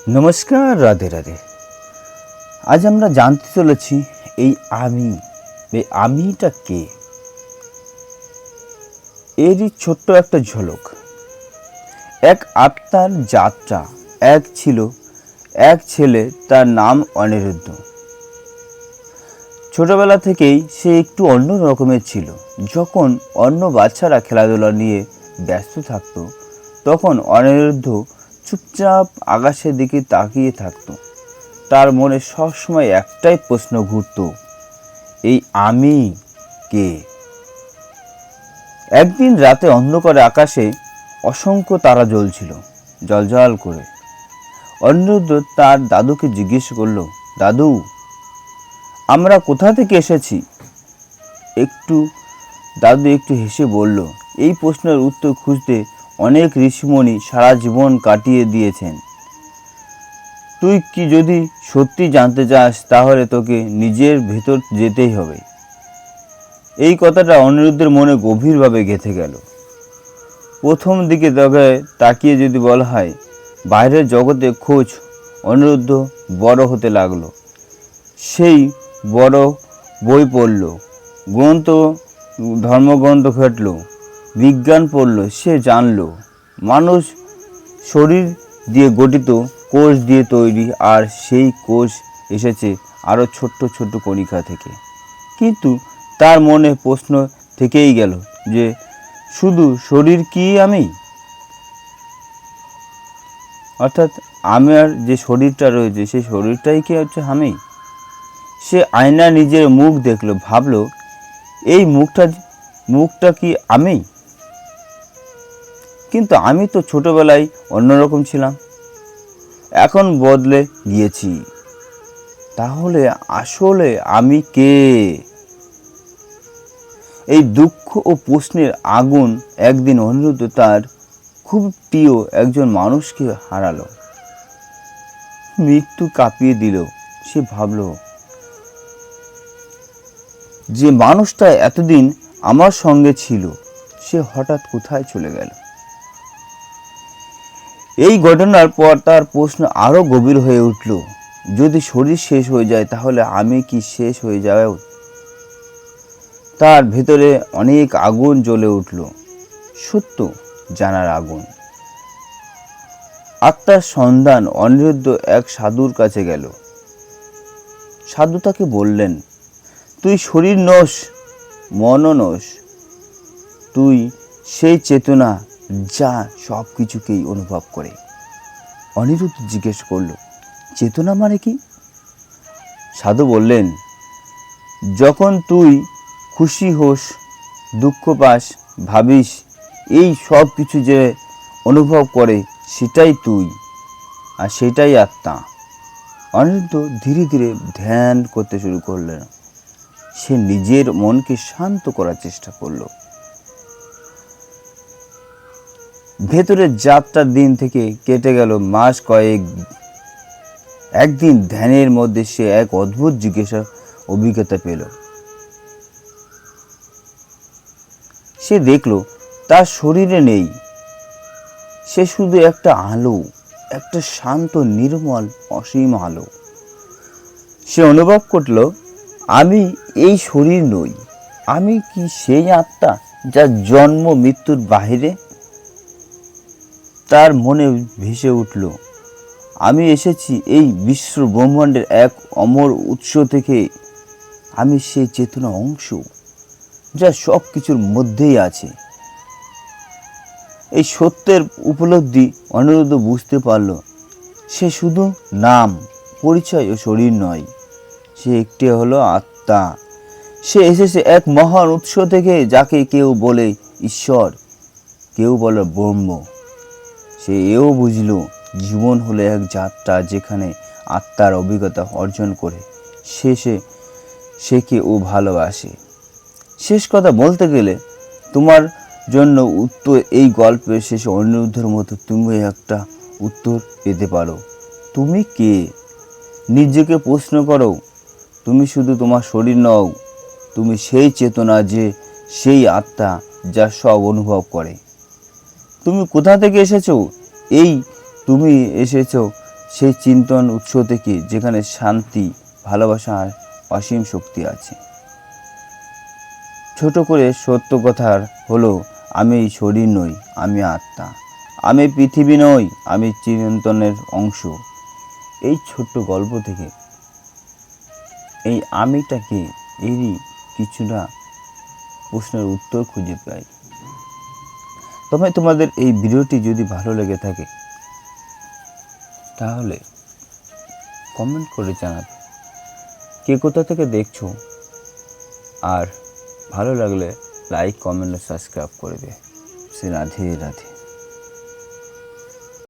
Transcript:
নমস্কার, রাধে রাধে। আজ আমরা জানতে চলেছি এই আমিটা কে। এরই ছোট্ট একটা ঝলক। এক আত্মার যাত্রা। ছিল এক ছেলে, তার নাম অনিরুদ্ধ। ছোটবেলা থেকেই সে একটু অন্য রকমের ছিল। যখন অন্য বাচ্চারা খেলাধুলা নিয়ে ব্যস্ত থাকতো, তখন অনিরুদ্ধ চুপচাপ আকাশের দিকে তাকিয়ে থাকতো। তার মনে সবসময় একটাই প্রশ্ন ঘুরত, এই আমি কে। একদিন রাতে অন্ধকারে আকাশে অসংখ্য তারা জ্বলছিল, জ্বলজ্বল করে। অনিরুদ্ধ তার দাদুকে জিজ্ঞেস করল, দাদু, আমরা কোথা থেকে এসেছি? দাদু একটু হেসে বলল, এই প্রশ্নের উত্তর খুঁজতে অনেক ঋষিমণি সারা জীবন কাটিয়ে দিয়েছেন। তুই কি যদি সত্যি জানতে চাস, তাহলে তোকে নিজের ভেতর যেতেই হবে। এই কথাটা অনিরুদ্ধের মনে গভীরভাবে গেঁথে গেল। প্রথম দিকে তাকিয়ে যদি বলা হয় বাইরের জগতে খোঁজ, অনিরুদ্ধ বড় হতে লাগলো। সেই বড় বই পড়ল, ধর্মগ্রন্থ ঘাটল, বিজ্ঞান পড়ল। সে জানল মানুষ শরীর দিয়ে গঠিত, কোষ দিয়ে তৈরি, আর সেই কোষ এসেছে আরও ছোট্ট ছোট্ট কণিকা থেকে। কিন্তু তার মনে প্রশ্ন থেকেই গেল যে শুধু শরীর কি আমি? অর্থাৎ আমার যে শরীরটা রয়েছে, সেই শরীরটাই কি হচ্ছে আমি? সে আয়না নিজের মুখ দেখলো, ভাবলো এই মুখটা কি আমি? কিন্তু আমি তো ছোটবেলায় অন্যরকম ছিলাম, এখন বদলে গিয়েছি। তাহলে আসলে আমি কে? এই দুঃখ ও প্রশ্নের আগুন একদিন অনিরুদ্ধ তার খুব প্রিয় একজন মানুষকে হারালো। মৃত্যু কাঁপিয়ে দিল। সে ভাবল, যে মানুষটা এতদিন আমার সঙ্গে ছিল, সে হঠাৎ কোথায় চলে গেল? এই ঘটনার পর তার প্রশ্ন আরো গভীর হয়ে উঠল, যদি শরীর শেষ হয়ে যায়, তাহলে আমি কি শেষ হয়ে যাও? তার ভেতরে অনেক আগুন জ্বলে উঠল, সত্য জানার আগুন। আত্মার সন্ধান। অনিরুদ্ধ এক সাধুর কাছে গেল। সাধু তাকে বললেন, তুই শরীর নস, মনও নস, তুই সেই চেতনা যা সব কিছুকেই অনুভব করে। অনিরুদ্ধ জিজ্ঞেস করল, চেতনা মানে কি? সাধু বললেন, যখন তুই খুশি হোস, দুঃখ পাস, ভাবিস, এই সব কিছু যে অনুভব করে, সেটাই তুই, আর সেটাই আত্মা। অনিরুদ্ধ ধীরে ধীরে ধ্যান করতে শুরু করলেন। সে নিজের মনকে শান্ত করার চেষ্টা করল। ভেতরের যাত্রার দিন থেকে কেটে গেল মাস কয়েক। একদিন ধ্যানের মধ্যে সে এক অদ্ভুত জিজ্ঞাসা অভিজ্ঞতা পেল। সে দেখল তার শরীরে নেই, সে শুধু একটা আলো, একটা শান্ত নির্মল অসীম আলো। সে অনুভব করল, আমি এই শরীর নই। আমি কি সেই আত্মা যার জন্ম মৃত্যুর বাহিরে? তার মনে ভেসে উঠল, আমি এসেছি এই বিশ্ব ব্রহ্মাণ্ডের এক অমর উৎস থেকে। আমি সেই চেতনা অংশ, যা সব কিছুর মধ্যেই আছে। এই সত্যের উপলব্ধি অনিরুদ্ধ বুঝতে পারল, সে শুধু নাম, পরিচয় ও শরীর নয়, সে একটি হলো আত্মা। সে এসেছে এক মহান উৎস থেকে, যাকে কেউ বলে ঈশ্বর, কেউ বলে ব্রহ্ম। সে এও বুঝল, জীবন হলো এক যাত্রা, যেখানে আত্মার অভিজ্ঞতা অর্জন করে শেখে ও ভালোবাসে। শেষ কথা বলতে গেলে, তোমার জন্য উত্তর এই গল্পের শেষে অনিরুদ্ধের মতো তুমি একটা উত্তর পেতে পারো। তুমি কে? নিজেকে প্রশ্ন করো। তুমি শুধু তোমার শরীর নও, তুমি সেই চেতনা, সেই আত্মা যা সব অনুভব করে। তুমি কোথা থেকে এসেছো? তুমি এসেছো সেই চিন্তন উৎস থেকে, যেখানে শান্তি, ভালোবাসা আর অসীম শক্তি আছে। ছোট করে সত্য কথার হলো, আমি শরীর নই, আমি আত্মা, আমি পৃথিবী নই, আমি চিরন্তনের অংশ। এই ছোট্ট গল্প থেকে এই আমিটাকে, এরই কিছুটা প্রশ্নের উত্তর খুঁজে পাই। তবে তোমাদের এই ভিডিওটি যদি ভালো লেগে থাকে তাহলে কমেন্ট করে জানাবে কে কোথা থেকে দেখছো, আর ভালো লাগলে লাইক, কমেন্ট ও সাবস্ক্রাইব করবে। রাধে রাধে।